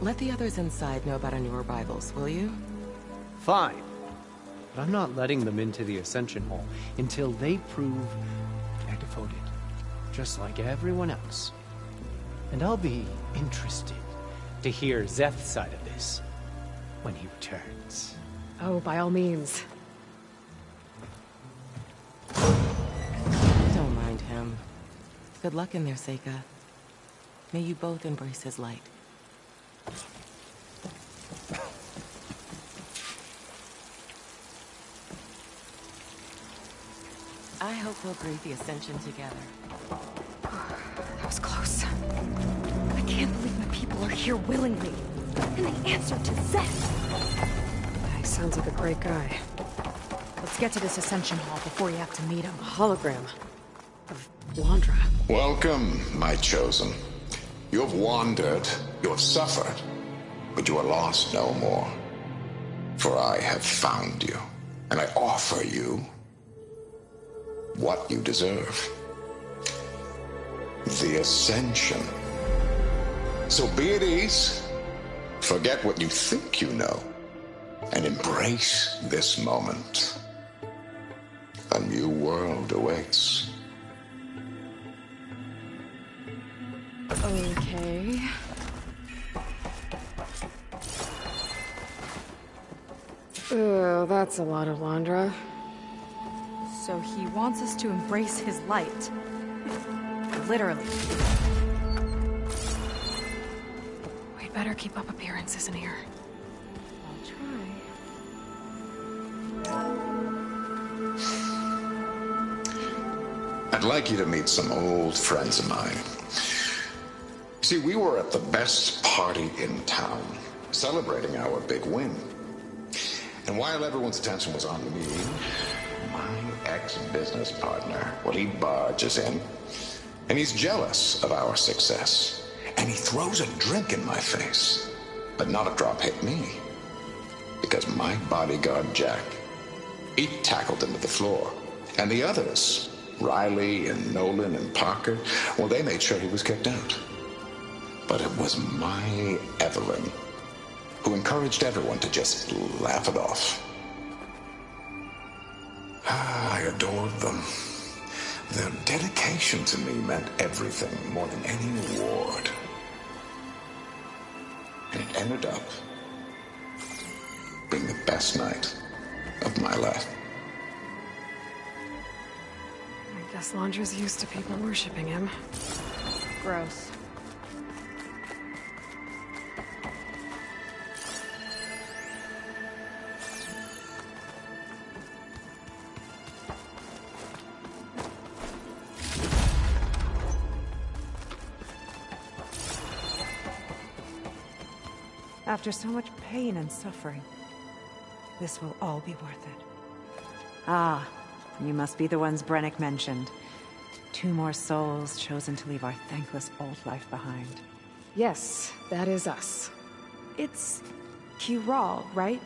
Let the others inside know about our new arrivals, will you? Fine. But I'm not letting them into the Ascension Hall until they prove they're devoted. Just like everyone else. And I'll be interested to hear Zeth's side of this when he returns. Oh, by all means. Don't mind him. Good luck in there, Seika. May you both embrace his light. I hope we'll breathe the Ascension together. That was close. I can't believe my people are here willingly. And they answered to Zeth. He sounds like a great guy. Let's get to this Ascension Hall before you have to meet him. A hologram of Londra. Welcome, my chosen. You have wandered, you have suffered, but you are lost no more. For I have found you, and I offer you what you deserve. The Ascension. So be at ease, forget what you think you know, and embrace this moment. A new world awaits. Okay. Oh, that's a lot of Londra. So he wants us to embrace his light. Literally. We'd better keep up appearances in here. I'll try. I'd like you to meet some old friends of mine. See, we were at the best party in town, celebrating our big win. And while everyone's attention was on me, my ex-business partner. Well, he barges in, and he's jealous of our success. And he throws a drink in my face. But not a drop hit me. Because my bodyguard, Jack, he tackled him to the floor. And the others, Riley and Nolan and Parker, well, they made sure he was kicked out. But it was my Evelyn who encouraged everyone to just laugh it off. I adored them. Their dedication to me meant everything, more than any award. And it ended up being the best night of my life. I guess Londra's used to people worshipping him. Gross. After so much pain and suffering, this will all be worth it. Ah, you must be the ones Brennick mentioned. 2 more souls chosen to leave our thankless old life behind. Yes, that is us. It's Kiral, right?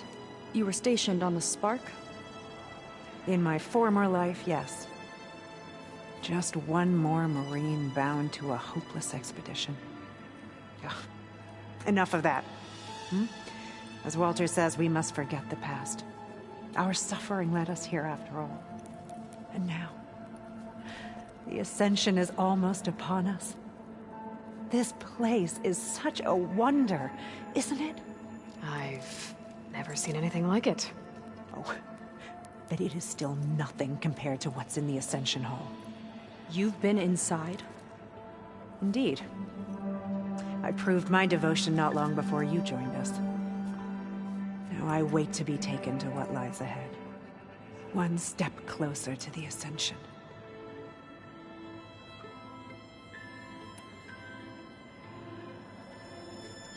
You were stationed on the Spark? In my former life, yes. Just one more Marine bound to a hopeless expedition. Ugh. Enough of that. As Walter says, we must forget the past. Our suffering led us here after all. And now, the Ascension is almost upon us. This place is such a wonder, isn't it? I've never seen anything like it. Oh, but it is still nothing compared to what's in the Ascension Hall. You've been inside? Indeed. I proved my devotion not long before you joined us. Now I wait to be taken to what lies ahead. One step closer to the Ascension.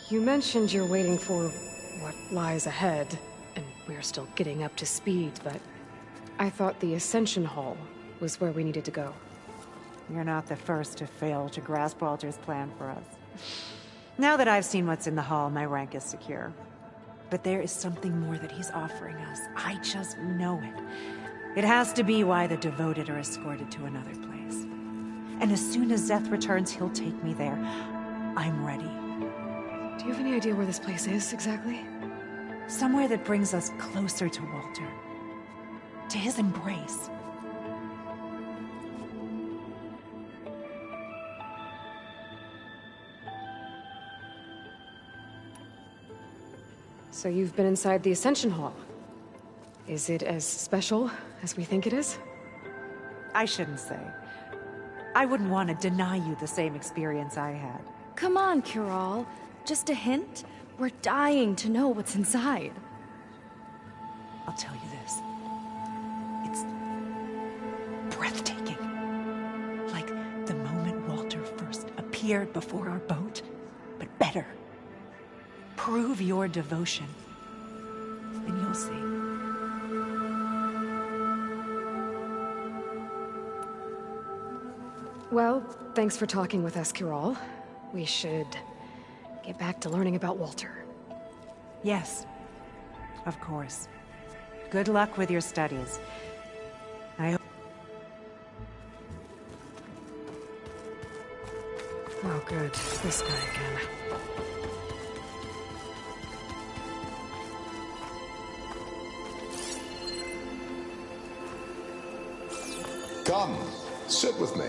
You mentioned you're waiting for what lies ahead, and we're still getting up to speed, but I thought the Ascension Hall was where we needed to go. You're not the first to fail to grasp Walter's plan for us. Now that I've seen what's in the hall, my rank is secure. But there is something more that he's offering us. I just know it. It has to be why the devoted are escorted to another place. And as soon as Szeth returns, he'll take me there. I'm ready. Do you have any idea where this place is, exactly? Somewhere that brings us closer to Walter. To his embrace. So you've been inside the Ascension Hall. Is it as special as we think it is? I shouldn't say. I wouldn't want to deny you the same experience I had. Come on, Kiral. Just a hint? We're dying to know what's inside. I'll tell you this. It's breathtaking. Like the moment Walter first appeared before our boat, but better. Prove your devotion, and you'll see. Well, thanks for talking with us, Kiral. We should get back to learning about Walter. Yes, of course. Good luck with your studies. I hope... Oh, good. This guy again. Come, sit with me.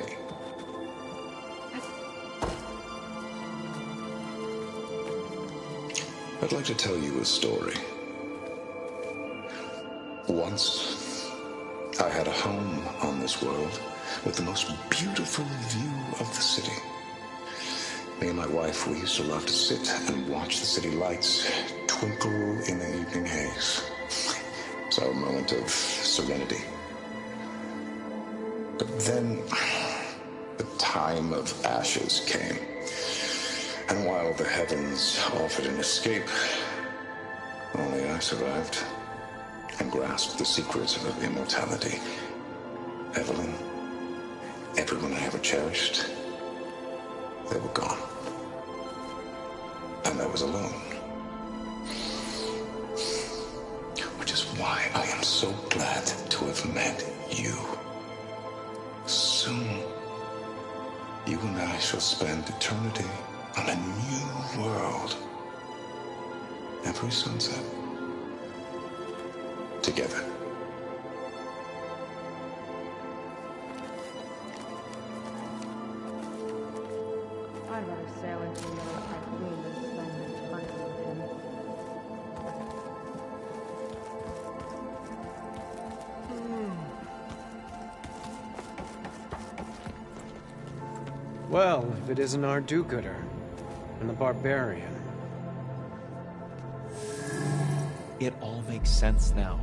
I'd like to tell you a story. Once, I had a home on this world with the most beautiful view of the city. Me and my wife, we used to love to sit and watch the city lights twinkle in the evening haze. It's our moment of serenity. But then, the time of ashes came. And while the heavens offered an escape, only I survived and grasped the secrets of immortality. Evelyn, everyone I ever cherished, they were gone. And I was alone. Which is why I am so glad to have met you. Soon, you and I shall spend eternity on a new world. Every sunset. Together. I'd rather sail into another typhoon than spend eternity with him. Well, if it isn't our do-gooder and the barbarian. It all makes sense now.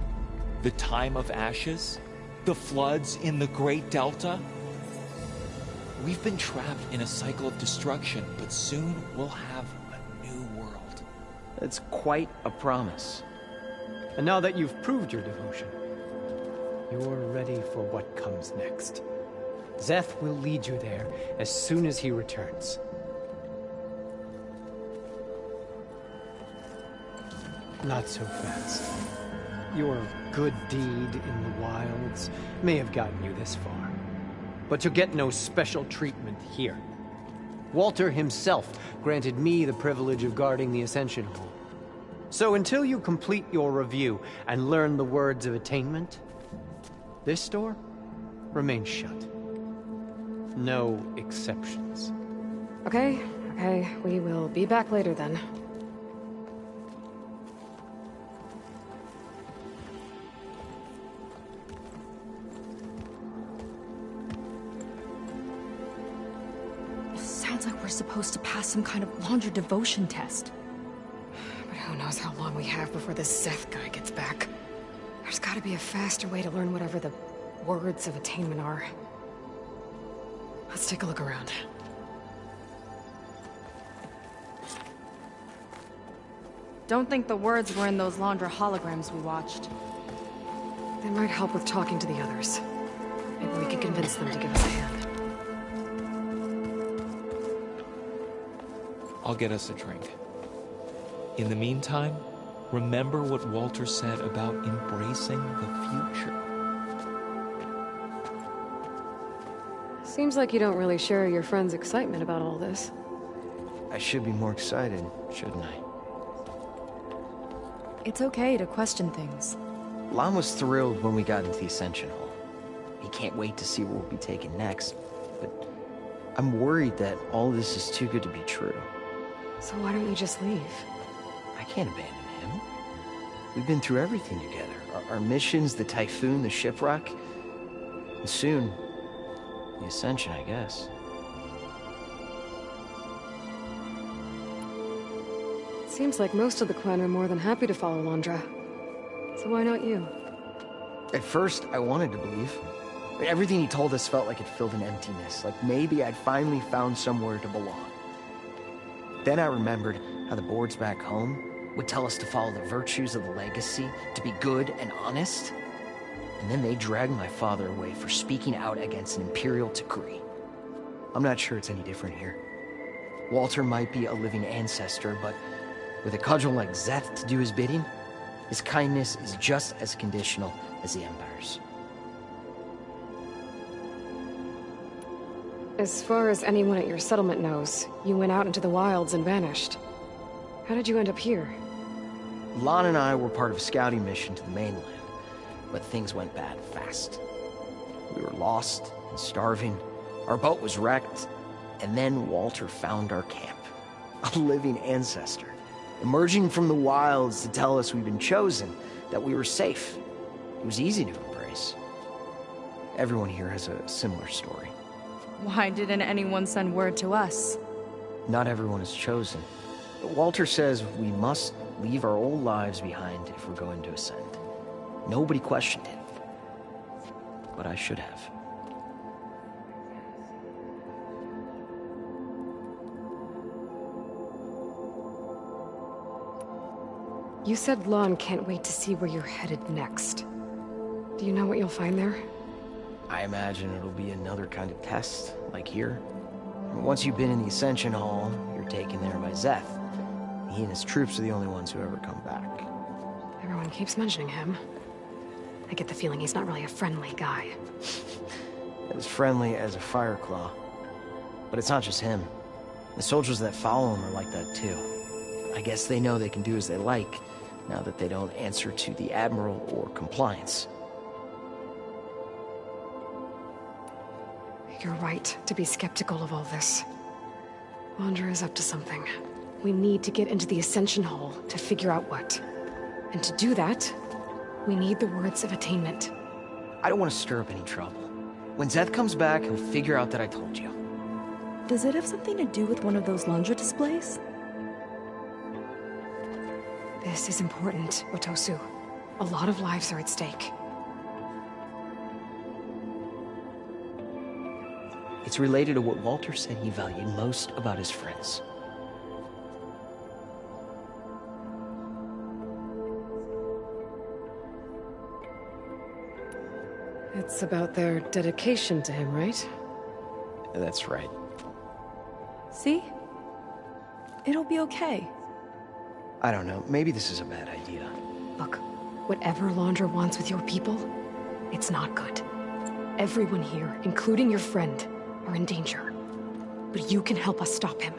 The time of ashes, the floods in the Great Delta. We've been trapped in a cycle of destruction, but soon we'll have a new world. It's quite a promise. And now that you've proved your devotion, you're ready for what comes next. Szeth will lead you there as soon as he returns. Not so fast. Your good deed in the wilds may have gotten you this far, but you'll get no special treatment here. Walter himself granted me the privilege of guarding the Ascension Hall. So until you complete your review and learn the words of attainment, this door remains shut. No exceptions. Okay, we will be back later then. Sounds like we're supposed to pass some kind of Laundra devotion test. But who knows how long we have before this Szeth guy gets back. There's gotta be a faster way to learn whatever the words of attainment are. Let's take a look around. Don't think the words were in those Laundra holograms we watched. They might help with talking to the others. Maybe we can convince them to give us a hand. I'll get us a drink. In the meantime, remember what Walter said about embracing the future. Seems like you don't really share your friend's excitement about all this. I should be more excited, shouldn't I? It's okay to question things. Lon was thrilled when we got into the Ascension Hall. He can't wait to see where we'll be taken next, but I'm worried that all this is too good to be true. So why don't you just leave? I can't abandon him. We've been through everything together. Our missions, the Typhoon, the shipwreck. And soon, the Ascension, I guess. Seems like most of the clan are more than happy to follow Laundra. So why not you? At first, I wanted to believe. Everything he told us felt like it filled an emptiness. Like maybe I'd finally found somewhere to belong. Then I remembered how the boards back home would tell us to follow the virtues of the legacy, to be good and honest. And then they dragged my father away for speaking out against an imperial decree. I'm not sure it's any different here. Walter might be a living ancestor, but with a cudgel like Szeth to do his bidding, his kindness is just as conditional as the Empire's. As far as anyone at your settlement knows, you went out into the wilds and vanished. How did you end up here? Lon and I were part of a scouting mission to the mainland, but things went bad fast. We were lost and starving, our boat was wrecked, and then Walter found our camp. A living ancestor, emerging from the wilds to tell us we'd been chosen, that we were safe. It was easy to embrace. Everyone here has a similar story. Why didn't anyone send word to us? Not everyone is chosen. Walter says we must leave our old lives behind if we're going to ascend. Nobody questioned it. But I should have. You said Lon can't wait to see where you're headed next. Do you know what you'll find there? I imagine it'll be another kind of test, like here. Once you've been in the Ascension Hall, you're taken there by Szeth. He and his troops are the only ones who ever come back. Everyone keeps mentioning him. I get the feeling he's not really a friendly guy. As friendly as a Fireclaw. But it's not just him. The soldiers that follow him are like that too. I guess they know they can do as they like, now that they don't answer to the Admiral or Compliance. You're right to be skeptical of all this. Laundra is up to something. We need to get into the Ascension Hall to figure out what. And to do that, we need the words of attainment. I don't want to stir up any trouble. When Szeth comes back, he'll figure out that I told you. Does it have something to do with one of those Laundra displays? This is important, Otosu. A lot of lives are at stake. It's related to what Walter said he valued most about his friends. It's about their dedication to him, right? That's right. See? It'll be okay. I don't know, maybe this is a bad idea. Look, whatever Laundra wants with your people, it's not good. Everyone here, including your friend, are in danger. But you can help us stop him.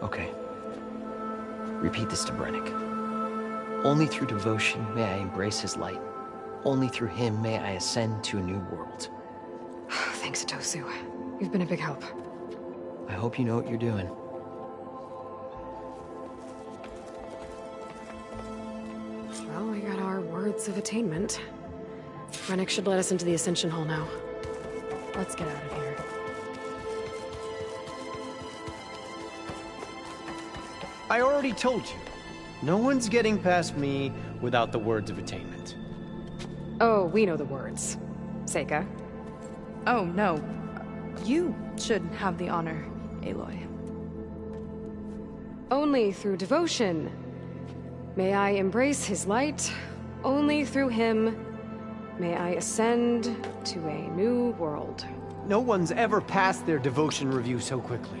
Okay. Repeat this to Brennick. Only through devotion may I embrace his light. Only through him may I ascend to a new world. Thanks, Otosu. You've been a big help. I hope you know what you're doing. Well, we got our words of attainment. Brennick should let us into the Ascension Hall now. Let's get out of here. I already told you. No one's getting past me without the words of attainment. Oh, we know the words. Seika. Oh, no. You should have the honor, Aloy. Only through devotion may I embrace his light. Only through him may I ascend to a new world. No one's ever passed their devotion review so quickly.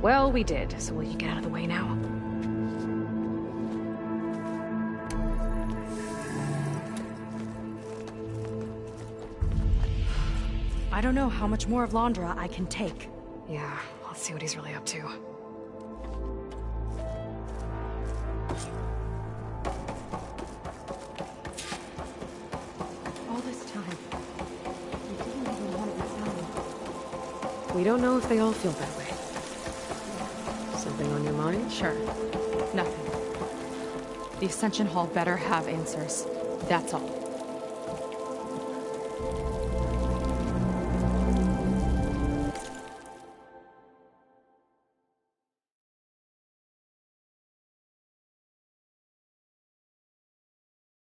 Well, we did, so will you get out of the way now? I don't know how much more of Laundra I can take. Yeah, let's see what he's really up to. All this time, I didn't even want to tell you. We don't know if they all feel that way. Something on your mind? Sure. Nothing. The Ascension Hall better have answers. That's all.